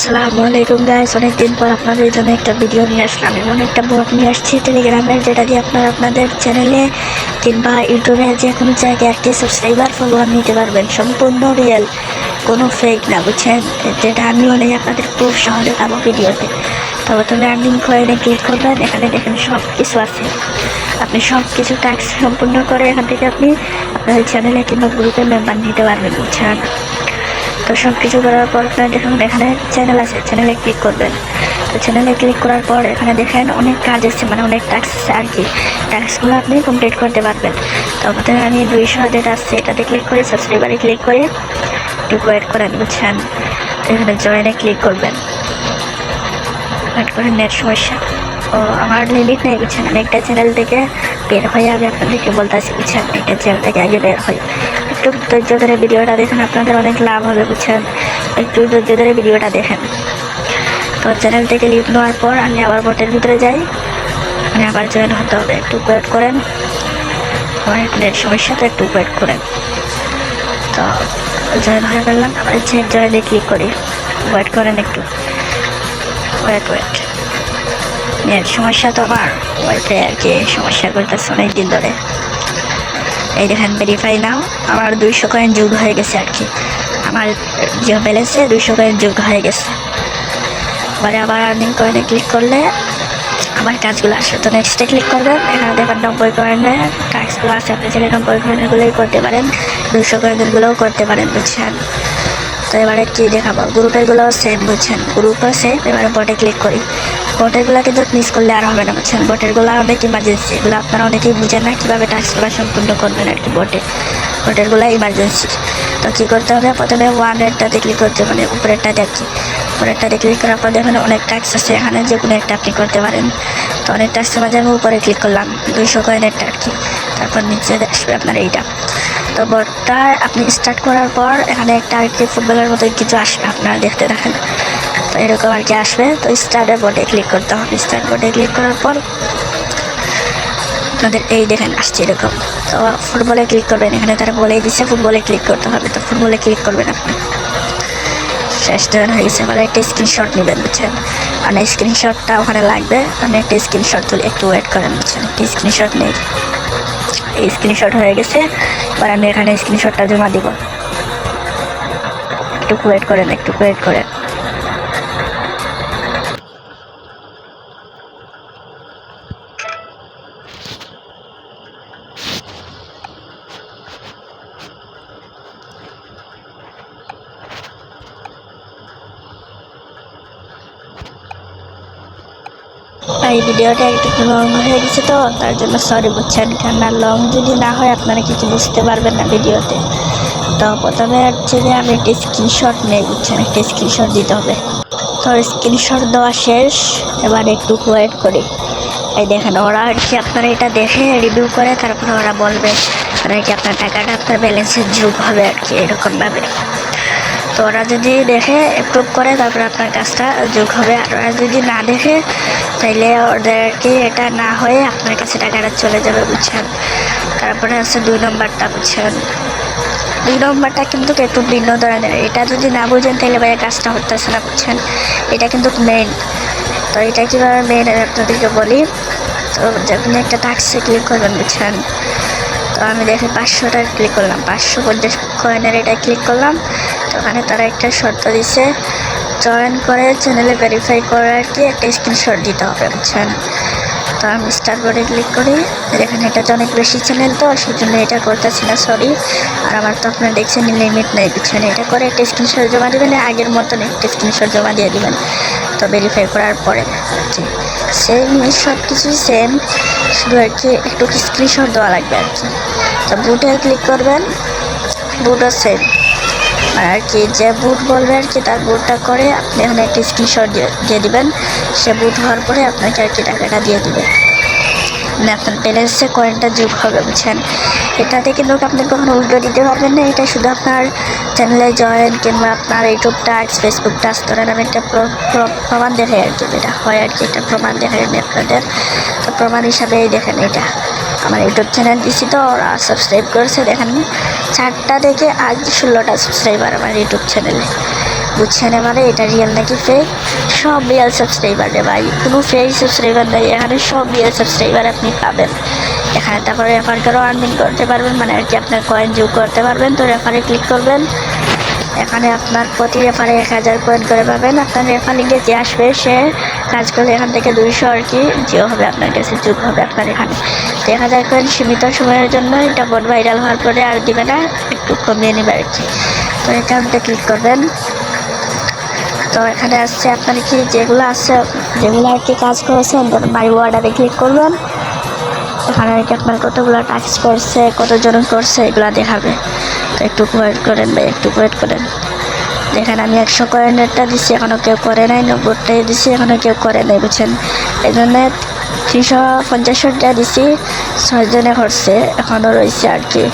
আসসালামু আলাইকুম গাইস, অনেকদিন পর আপনাদের জন্য একটা ভিডিও নিয়ে আসলাম। এমন একটা বট নিয়ে আসছি টেলিগ্রামের, যেটা দিয়ে আপনারা আপনাদের চ্যানেলে কিংবা ইউটিউবের যে কোনো জায়গায় একটি সাবস্ক্রাইবার ফলোয়ার নিতে পারবেন। সম্পূর্ণ রিয়েল, কোনো ফেক না, বুঝছেন? যেটা আমি অনেক আপনাদের খুব সহজে পাবো ভিডিওতে। তবে তুমি আর্নিং কয়েনে ক্লিক করবেন, এখানে দেখেন সব কিছু আছে। আপনি সব কিছু টাস্ক সম্পূর্ণ করে এখান থেকে আপনি আপনার চ্যানেলে কিংবা গ্রুপে মেম্বার নিতে পারবেন, বুঝছেন? তো সব কিছু করার পর আপনার দেখুন এখানে চ্যানেল আছে, চ্যানেলে ক্লিক করবেন। তো চ্যানেলে ক্লিক করার পর এখানে দেখেন অনেক কাজ আছে, মানে অনেক টাস্ক আছে আর কি। টাস্কগুলো আপনি কমপ্লিট করতে পারবেন। তো আমাদের আমি 200 যেটা আছে এটাতে ক্লিক করে সাবস্ক্রাইবারে ক্লিক করে একটু ওয়েট করেন, বুঝছেন? এখানে জয়েনে ক্লিক করবেন, ওয়েট করেন। নেট সমস্যা, ও আমার লিমিট নেই, বুঝছেন? আমি একটা চ্যানেল থেকে বের হয়ে আমি আপনাদেরকে বলতেছি, বুঝছেন? একটা চ্যানেল থেকে আগে বের হই। একটু ধৈর্য ধরে ভিডিওটা দেখেন, আপনাদের অনেক লাভ হবে, বুঝছেন? একটু ধৈর্য ধরে ভিডিওটা দেখেন। তো চ্যানেল থেকে লিভ নেওয়ার পর আমি আবার বোটের ভিতরে যাই, মানে আবার জয়েন হতে হবে। একটু ওয়েট করেন, আমার একটু নেট সমস্যা, তো একটু ওয়েট করেন। তো জয়েন হয়ে গেলাম, আবার জয়েনে ক্লিক করি, ওয়েট করেন একটু, ওয়েট। নেট সমস্যা তো আমার ওয়াইফাই আর কি সমস্যা করতেছে অনেক দিন ধরে। এই দেখেন ভেরিফাই নাও, আমার 200 কয়েন যোগ হয়ে গেছে আর কি। আমার যে ব্যালেন্সে 200 কয়েন যোগ হয়ে গেছে। আবার আর্নিং কয়েনে ক্লিক করলে আমার কাজগুলো আসবে। তো নেক্সটে ক্লিক করবেন, এখানে দেখবেন 90 কয়েনের টাস্কগুলো আছে। আপনি চাইলে 90 কয়েনেরগুলোই করতে পারেন, 200 কয়েনেরগুলোও করতে পারেন, বুঝছেন? তো এবারে কি দেখাবো, গ্রুপেরগুলোও সেম, বুঝছেন? গ্রুপও সেম। এবারে বটে ক্লিক করি। বটেরগুলো কিন্তু মিস করলে আর হবে না, বুঝছেন? বটেরগুলো অনেক ইমার্জেন্সি, এগুলো আপনারা অনেকেই বুঝেন না কীভাবে টাস্কগুলো সম্পূর্ণ করবেন আর কি। বটেরগুলো ইমার্জেন্সি। তো কী করতে হবে, প্রথমে ওয়ানেরটাতে ক্লিক করতে হবে, মানে উপরেরটাতে আর কি। উপরেরটাতে ক্লিক করার পর দেখেন অনেক টাস্ক আছে, এখানে যে কোনো একটা আপনি করতে পারেন। তো অনেক টাস্কের মাঝে আমি উপরে ক্লিক করলাম, 200 কয়েনেরটা আর কি। তারপর নিচে আসবে আপনার এইটা। তো বটটা আপনি স্টার্ট করার পর এখানে একটা আর কি ফুটবলের মতো কিছু আসবে, আপনারা দেখতে দেখেন। তো এরকম আর কি আসবে। তো স্টার্টে বটে ক্লিক করতে হবে। স্টার্ট বটে ক্লিক করার পর আপনাদের এই দেখেন আসছে এরকম। তো ফুটবলে ক্লিক করবেন, এখানে তারা বলেই দিচ্ছে ফুটবলে ক্লিক করতে হবে। তো ফুটবলে ক্লিক করবেন আপনি। শেষ জয়েন হয়ে গেছে। এবার একটা স্ক্রিনশট নেবেন, বুঝছেন? মানে স্ক্রিনশটটা ওখানে লাগবে, আমি একটা স্ক্রিনশট তুলি, একটু ওয়েট করেন, বুঝছেন? একটা স্ক্রিনশট নেই, এই স্ক্রিনশট হয়ে গেছে। এবার আমি এখানে স্ক্রিনশটটা জমা দিব, একটু ওয়েট করেন, একটু ওয়েট করেন। এই ভিডিওটা একটু লং হয়ে গেছে, তো তার জন্য সরি, বুঝছেন? কেননা লং যদি না হয় আপনারা কিছু বুঝতে পারবেন না ভিডিওতে। তো প্রথমে হচ্ছে যে আমি একটা স্ক্রিনশট নেই, বুঝছেন? একটা স্ক্রিনশট দিতে হবে। তো স্ক্রিনশট দেওয়া শেষ, এবার একটু ওয়েট করি। এই দেখেন ওরা আর কি আপনারা এটা দেখে রিভিউ করে তারপরে ওরা বলবে আর কি আপনার টাকাটা আপনার ব্যালেন্সে যোগ হবে আর কি, এরকমভাবে। তো ওরা যদি দেখে অ্যাপ্রুভ করে তারপরে আপনার কাজটা যোগ হবে। আর ওরা যদি না দেখে তাইলে ওদেরকে এটা না হয়ে আপনার কাছে টাকাটা চলে যাবে, বুঝছেন? তারপরে আছে 2 নম্বরটা, বুঝছেন? 2 নম্বরটা কিন্তু একটু ভিন্ন ধরনের। এটা যদি না বুঝেন তাহলে ভাইয়া কাজটা হতেছে না, বুঝছেন? এটা কিন্তু মেইন। তো এটা কীভাবে মেইন আপনাদেরকে বলি। তো যখন একটা টাস্কে ক্লিক করবেন, বুঝছেন? তো আমি দেখে 500টা ক্লিক করলাম, 550 কয়েনের এটা ক্লিক করলাম। তো ওখানে তারা একটা শর্ত দিছে, জয়েন করে চ্যানেলে ভেরিফাই করে আর কি একটা স্ক্রিনশট দিতে হবে, বুঝছেন? তো আমি স্টার্ট বোর্ডে ক্লিক করি। এখানে এটা তো অনেক বেশি চ্যানেল, তো সেই জন্য এটা করতেছি না, সরি। আর আমার তো আপনার দেখছেন লিমিট নেই, বুঝছেন? এটা করে একটা স্ক্রিনশট জমা দেবেন, আগের মতন একটা স্ক্রিনশট জমা দিয়ে দেবেন। তো ভেরিফাই করার পরে সেম সব কিছুই সেম, শুধু আর কি একটু স্ক্রিনশট দেওয়া লাগবে আর কি। তো বুটে ক্লিক করবেন, বুটও সেম আর কি। যে বুট বলবে আর কি তার বুটটা করে আপনি এখানে একটা স্ক্রিনশট দিয়ে দিবেন। সে বুট হওয়ার পরে আপনাকে আর কি টাকাটা দিয়ে দিবে, মানে আপনার ব্যালেন্সে কয়েনটা যোগ হবে, বুঝছেন? এটাতে কিন্তু আপনি কখনো উইথড্র দিতে পারবেন না। এটা শুধু আপনার চ্যানেলে জয়েন কিংবা আপনার ইউটিউব টাস্ক, ফেসবুক টাস্ক করেন। আমি একটা প্রমাণ দেখাই আর কি, যেটা হয় আর কি, একটা প্রমাণ দেখাই আমি আপনাদের। তো প্রমাণ হিসাবে দেখেন, এটা আমার ইউটিউব চ্যানেল দিছি, তো ওরা সাবস্ক্রাইব করেছে দেখেন 4টা থেকে আজ 16টা সাবস্ক্রাইবার আমার ইউটিউব চ্যানেলে। বুঝছেন এবারে এটা রিয়েল নাকি ফেক। সব রিয়েল সাবস্ক্রাইবার রে ভাই, কোনো ফেক সাবস্ক্রাইবার নেই এখানে, সব রিয়েল সাবস্ক্রাইবার আপনি পাবেন এখানে। তারপরে রেফার করেও আর্নিং করতে পারবেন, মানে আর কি আপনার কয়েন যোগ করতে পারবেন। তো রেফারে ক্লিক করবেন, এখানে আপনার প্রতি রেফারে 1000 কয়েন করে পাবেন। আপনার রেফার লিঙ্কে যে আসবে সে কাজ করলে এখান থেকে 200 আর কি জিও হবে আপনার কাছে, যোগ হবে আপনার এখানে। তো 1000 কয়েন সীমিত সময়ের জন্য, এটা বোর্ড ভাইরাল হওয়ার পরে আর দিবে না, একটু কমিয়ে নেবে আর কি। তো অ্যাকাউন্টে ক্লিক করবেন। তো এখানে আসছে আপনার কি যেগুলো আছে, যেগুলো আর কি কাজ করেছেন, বাই অর্ডারে ক্লিক করবেন। এখানে আর কি আপনার কতগুলো টাস্ক করছে, কতজন করছে এগুলো দেখাবে। তো একটু ওয়েট করেন ভাই, একটু ওয়েট করেন। দেখেন আমি 100 কয়েনেরটা দিচ্ছি, এখনও কেউ করে নাই, 90টাই দিচ্ছি, এখনও কেউ করে নাই বুঝছেন। এই জন্য 350টা দিচ্ছি, 6 জনে করছে, এখনও রয়েছে আর কি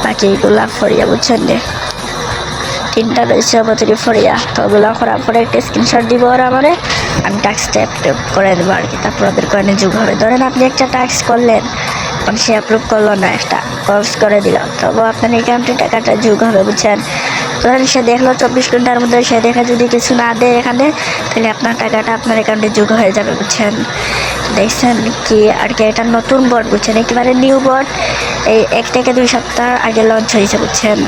বাকিগুলা ফরিয়া বুঝছেন রে। 3টা রয়েছে অবতরি ফরিয়া। তো ওগুলো করার পরে একটা স্ক্রিনশট দিব ওরা আমারে, আমি টাস্কটা অ্যাপ্রুভ করে দেবো আর কি, তারপর ওদের কয়েনে যোগ হবে। ধরেন আপনি একটা টাস্ক করলেন, তখন সে অ্যাপ্রুভ করলো না, একটা কলস করে দিল, তবে আপনার অ্যাকাউন্টে টাকাটা যোগ হবে বুঝছেন। ধরেন সে দেখলো 24 ঘন্টার মধ্যে, সে দেখে যদি কিছু না দেয় এখানে, তাহলে আপনার টাকাটা আপনার অ্যাকাউন্টে যোগ হয়ে যাবে বুঝছেন। দেখছেন কি আর কি, এটা নতুন বোর্ড বুঝছেন, একেবারে নিউ বোর্ড, এই 1 থেকে 2 সপ্তাহ আগে লঞ্চ হয়েছে বুঝছেন।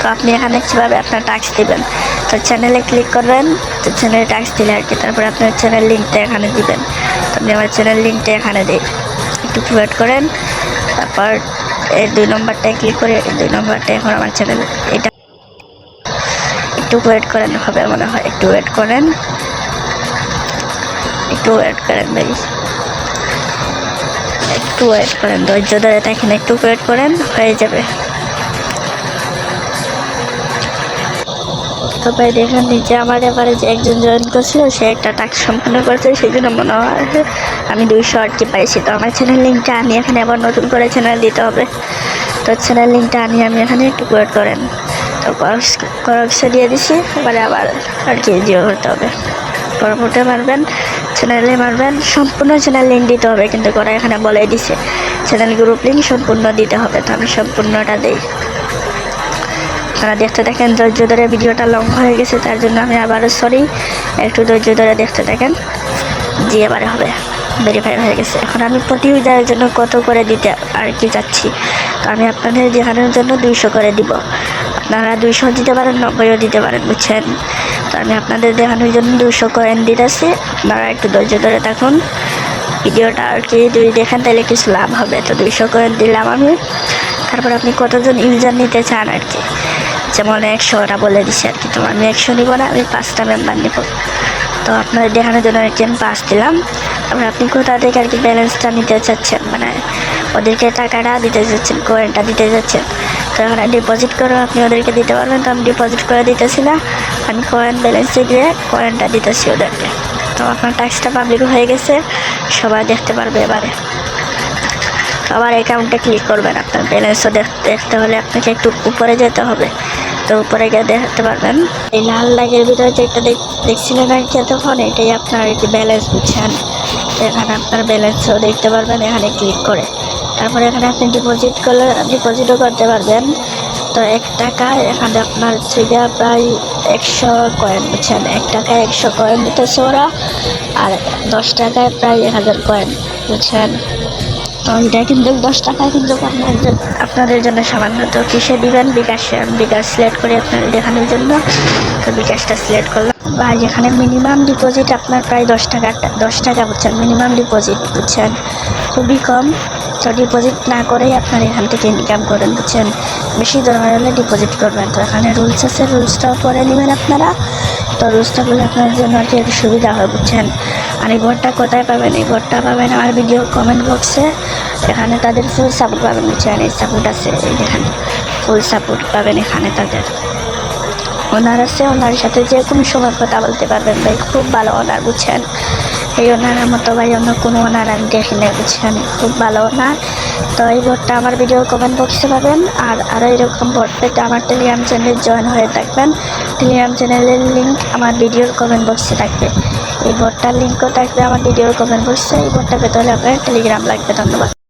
তো আপনি এখানে কীভাবে আপনার টাস্ক দেবেন, তো চ্যানেলে ক্লিক করবেন, তো চ্যানেলে টাস্ক দিলে আর কি, তারপরে আপনার চ্যানেল লিঙ্কটা এখানে দিবেন। তো আপনি আমার চ্যানেল লিঙ্কটা এখানে দিই, একটু ওয়েট করেন। তারপর এই 2 নম্বরটায় ক্লিক করে, 2 নম্বরটা এখন আমার চ্যানেল, এটা একটু ওয়েট করেন, হবে মনে হয়, একটু ওয়েট করেন, একটু ওয়েট করেন ভাই, একটু ওয়েট করেন, ধৈর্য ধরে দেখেন, একটু ওয়েট করেন, হয়ে যাবে। তো ভাই দেখেন নিচে আমার এবারে যে একজন জয়েন করছিল, সে একটা টাস্ক সম্পূর্ণ করেছে, সেই জন্য মনে হয় আমি 200 আর কি পাইছি। তো আমার চ্যানেল লিঙ্কটা আনি এখানে, আবার নতুন করে চ্যানেল দিতে হবে। তো চ্যানেল লিঙ্কটা আনি আমি এখানে, একটু ওয়েট করেন। তো করক্সে দিয়ে দিছি, এবারে আবার আর কি জিও করতে হবে, পরবর্তী মারবেন, চ্যানেলে মারবেন, সম্পূর্ণ চ্যানেল লিঙ্ক দিতে হবে কিন্তু করা এখানে বলে দিছে, চ্যানেল গ্রুপ লিঙ্ক সম্পূর্ণ দিতে হবে। তো আমি সম্পূর্ণটা দিই, আপনারা দেখতে দেখেন, ধৈর্য ধরে, ভিডিওটা লং হয়ে গেছে তার জন্য আমি আবারও সরি, একটু ধৈর্য ধরে দেখতে দেখেন। জি এবারে হবে, ভেরিফাই হয়ে গেছে। এখন আমি প্রতি ইউজারের জন্য কত করে দিতে আর কি যাচ্ছি, তো আমি আপনাদের দেখানোর জন্য 200 করে দিব, আপনারা 200 দিতে পারেন, 90ও দিতে পারেন বুঝছেন। তো আমি আপনাদের দেখানোর জন্য 200 কয়েন দিতেছি, আপনারা একটু ধৈর্য ধরে থাকুন, ভিডিওটা আর কি যদি দেখেন তাহলে কিছু লাভ হবে। তো 200 কয়েন দিলাম আমি, তারপর আপনি কতজন ইউজার নিতে চান আর কি, যেমন 100টা বলে দিচ্ছি আর কি। তো আমি 100 নিব না, আমি 5টা মেম্বার নিব। তো আপনার দেখানোর জন্য আর কি আমি 5 দিলাম। তারপরে আপনি কোথা থেকে আর কি ব্যালেন্সটা নিতে চাচ্ছেন, মানে ওদেরকে টাকাটা দিতে যাচ্ছেন, কয়েনটা দিতে যাচ্ছেন, তো এখানে ডিপোজিট করে আপনি ওদেরকে দিতে পারবেন। তো আমি ডিপোজিট করে দিতেছি না, আমি কয়েন ব্যালেন্সে গিয়ে কয়েনটা দিতেছি ওদেরকে। তো আপনার টাস্কটা পাবলিক হয়ে গেছে, সবাই দেখতে পারবে এবারে। আবার অ্যাকাউন্টে ক্লিক করবেন, আপনার ব্যালেন্সও দেখতে হলে আপনাকে একটু উপরে যেতে হবে। তো উপরে গিয়ে দেখতে পারবেন, এই লাল দাগের ভিতরে যেটা দেখছিলেন আর কি তখন, এটাই আপনার আর কি ব্যালেন্স বুঝছেন। এখানে আপনার ব্যালেন্সও দেখতে পারবেন এখানে ক্লিক করে। তারপরে এখানে আপনি ডিপোজিটও করতে পারবেন। তো 1 টাকা এখানে আপনার থেকে প্রায় 100 কয়েন বুঝছেন, 1 টাকায় 100 কয়েন দিতেছে ওরা, আর 10 টাকায় প্রায় 1000 কয়েন বুঝছেন। তো এটা কিন্তু 10 টাকা কিন্তু আপনাদের জন্য সামান্য। তো কিসে দিবেন, বিকাশে, বিকাশ সিলেক্ট করে আপনাদের দেখানোর জন্য, তো বিকাশটা সিলেক্ট করলাম। বা এখানে মিনিমাম ডিপোজিট আপনার প্রায় 10 টাকা বুঝছেন, মিনিমাম ডিপোজিট বুঝছেন, খুবই কম। তো ডিপোজিট না করেই আপনার এখান থেকে ইনকাম করেন বুঝছেন, বেশি দরকার হলে ডিপোজিট করবেন। তো এখানে রুলস আছে, রুলসটাও পরে নেবেন আপনারা। তো রুলসটা বলে আপনার জন্য আর কি একটু সুবিধা হয় বুঝছেন। আর এই বোর্ডটা কোথায় পাবেন, এই বোর্ডটা পাবেন আমার ভিডিও কমেন্ট বক্সে, এখানে তাদের ফুল সাপোর্ট পাবেন বুঝছেন, এই সাপোর্ট আছে, এই দেখেন ফুল সাপোর্ট পাবেন এখানে, তাদের ওনার আছে, ওনার সাথে যে কোনো সময় কথা বলতে পারবেন ভাই, খুব ভালো ওনার বুঝছেন। এই ওনারের মতো ভাই অন্য কোনো ওনার আমি দেখি না বুঝছেন, খুব ভালো ওনার। তো এই বোর্ডটা আমার ভিডিও কমেন্ট বক্সে পাবেন। আর আরও এরকম বোর্ড পেতে আমার টেলিগ্রাম চ্যানেলে জয়েন হয়ে থাকবেন, টেলিগ্রাম চ্যানেলের লিঙ্ক আমার ভিডিওর কমেন্ট বক্সে থাকবে, এই বোর্ডটার লিঙ্কও থাকবে আমার ভিডিওর কমেন্ট বক্সে। এই বোর্ডটা পেতে হলে আপনার টেলিগ্রাম লাগবে। ধন্যবাদ।